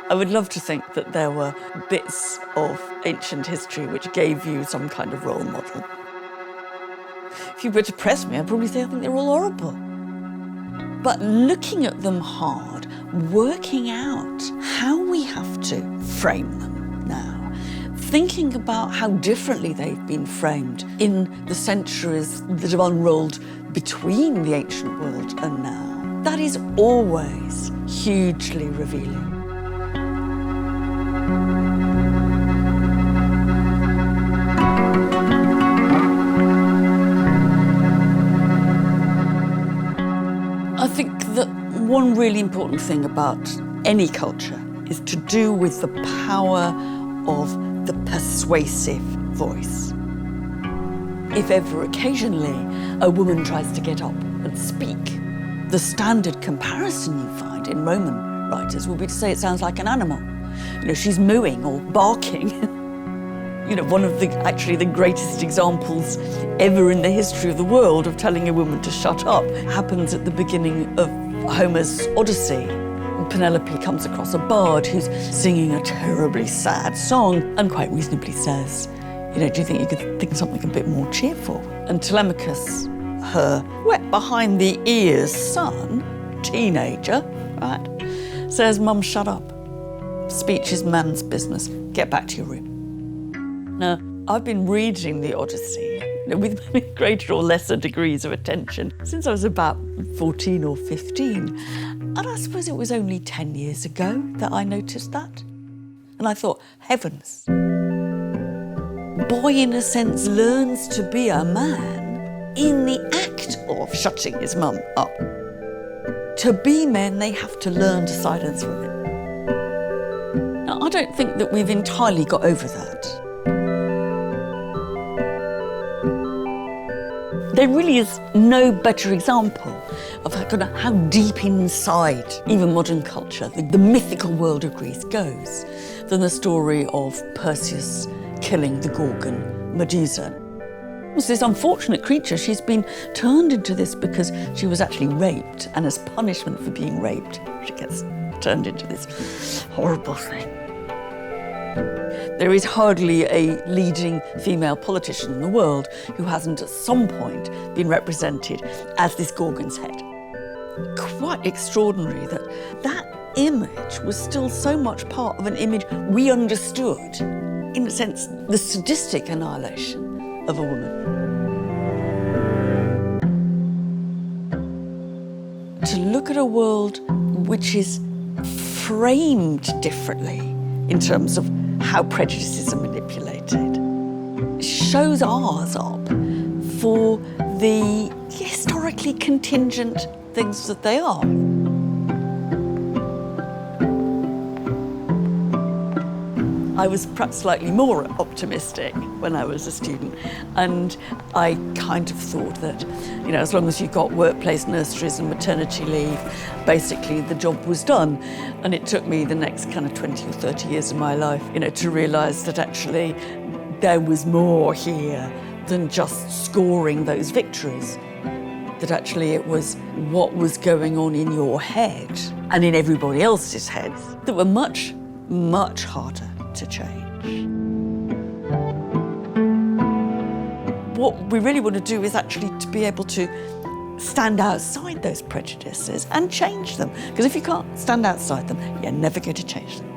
I would love to think that there were bits of ancient history which gave you some kind of role model. If you were to press me, I'd probably say I think they're all horrible. But looking at them hard, working out how we have to frame them now, thinking about how differently they've been framed in the centuries that have unrolled between the ancient world and now, that is always hugely revealing. I think that one really important thing about any culture is to do with the power of the persuasive voice. If ever occasionally a woman tries to get up and speak, the standard comparison you find in Roman writers will be to say it sounds like an animal. You know, she's mooing or barking. You know, one of the greatest examples ever in the history of the world of telling a woman to shut up happens at the beginning of Homer's Odyssey. Penelope comes across a bard who's singing a terribly sad song and quite reasonably says, you know, do you think you could think of something a bit more cheerful? And Telemachus, her wet behind the ears son, teenager, right, says, Mum, shut up. Speech is man's business. Get back to your room. Now, I've been reading the Odyssey with greater or lesser degrees of attention since I was about 14 or 15. And I suppose it was only 10 years ago that I noticed that. And I thought, heavens. Boy, in a sense, learns to be a man in the act of shutting his mum up. To be men, they have to learn to silence women. Now, I don't think that we've entirely got over that. There really is no better example of how deep inside even modern culture the mythical world of Greece goes than the story of Perseus killing the Gorgon, Medusa. It was this unfortunate creature. She's been turned into this because she was actually raped, and as punishment for being raped, she gets turned into this horrible thing. There is hardly a leading female politician in the world who hasn't at some point been represented as this Gorgon's head. Quite extraordinary that that image was still so much part of an image we understood, in a sense, the sadistic annihilation of a woman. To look at a world which is framed differently in terms of how prejudices are manipulated shows ours up for the historically contingent things that they are. I was perhaps slightly more optimistic when I was a student, and I kind of thought that, you know, as long as you got workplace nurseries and maternity leave, basically the job was done. And it took me the next kind of 20 or 30 years of my life, you know, to realise that actually there was more here than just scoring those victories. That actually it was what was going on in your head and in everybody else's heads that were much, much harder to change. What we really want to do is actually to be able to stand outside those prejudices and change them. Because if you can't stand outside them, you're never going to change them.